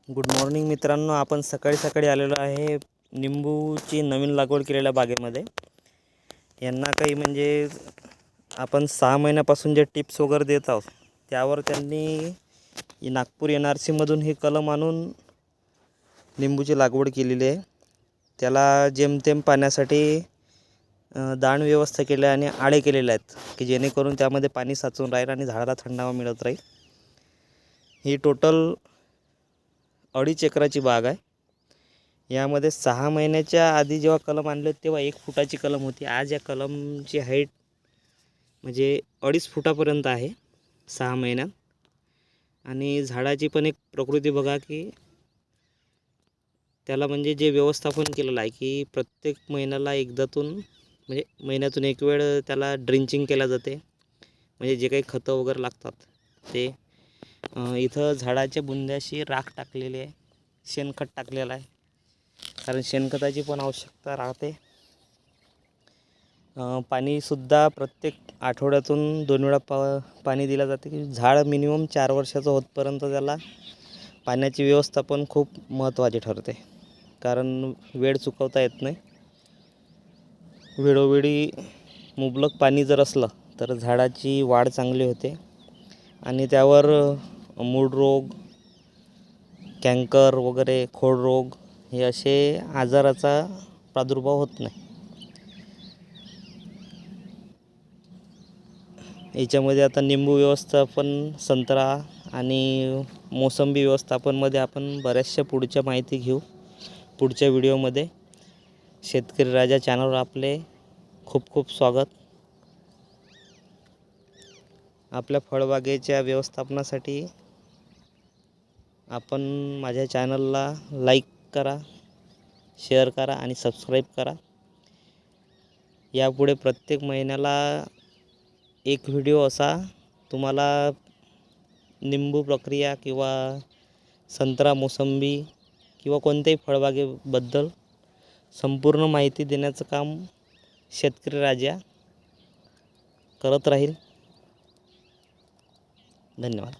Good morning मित्रांनो, आपण सकाळी सकाळी आलेलो आहे निंबूची नवीन लागवड केलेल्या बागेमध्ये। यांना काही म्हणजे आपण 6 महिन्यापासून जे टिप्स वगैरे देत आहोत त्यावर त्यांनी नागपूर NRC मधून हे कलम आणून निंबूची लागवड केलेली आहे। त्याला जेमतेम पाण्यासाठी दाण व्यवस्था केली आणि आळे केलेले आहेत की जेणेकरून त्यामध्ये पाणी साचून राहील आणि झाडाला थंडावा मिळत राहील। ही टोटल 2.5 एकराची बाग आहे। यामध्ये 6 महिन्याच्या आधी जेव्हा कलम आणले तेव्हा 1 फुटाची कलम होती। आज या कलमची हाईट म्हणजे 2.5 फुटापर्यंत आहे 6 महिन्यात। आणि झाडाची पण एक प्रकृती बघा की त्याला म्हणजे जे व्यवस्थापन केलेलं आहे की प्रत्येक महिन्याला एकदातून म्हणजे महिन्यातून एक वेळ त्याला ड्रिंचिंग केल्या जाते। म्हणजे जे काही खतं वगैरे लागतात ते इथं झाडाच्या बुंद्याशी राख टाकलेली आहे, शेणखत टाकलेलं आहे, कारण शेणखताची पण आवश्यकता राहते। पाणीसुद्धा प्रत्येक आठवड्यातून 2 वेळा पाणी दिलं जाते की झाड मिनिमम 4 वर्षाचं होतपर्यंत त्याला पाण्याची व्यवस्थापन खूप महत्त्वाचे ठरते, कारण वेळ चुकवता येत नाही। वेळोवेळी मुबलक पाणी जर असलं तर झाडाची वाढ चांगली होते आणि त्यावर मूळ रोग, कँकर वगैरे, खोड रोग हे असे आजाराचा प्रादुर्भाव होत नाही। याच्यामध्ये आता निंबू व्यवस्थापन, संत्रा आणि मोसंबी व्यवस्थापनमध्ये आपण बऱ्याचशा पुढच्या माहिती घेऊ पुढच्या व्हिडिओमध्ये। शेतकरी राजा चॅनलवर आपले खूप खूप स्वागत। आपल्या फळबागेच्या व्यवस्थापनासाठी आपण माझ्या चॅनलला लाईक करा, शेअर करा आणि सबस्क्राईब करा। यापुढे प्रत्येक महिन्याला एक व्हिडिओ असा तुम्हाला निंबू प्रक्रिया किंवा संत्रा, मोसंबी किंवा कोणत्याही फळबागेबद्दल संपूर्ण माहिती देण्याचं काम शेतकरी राजा करत राहील। धन्यवाद।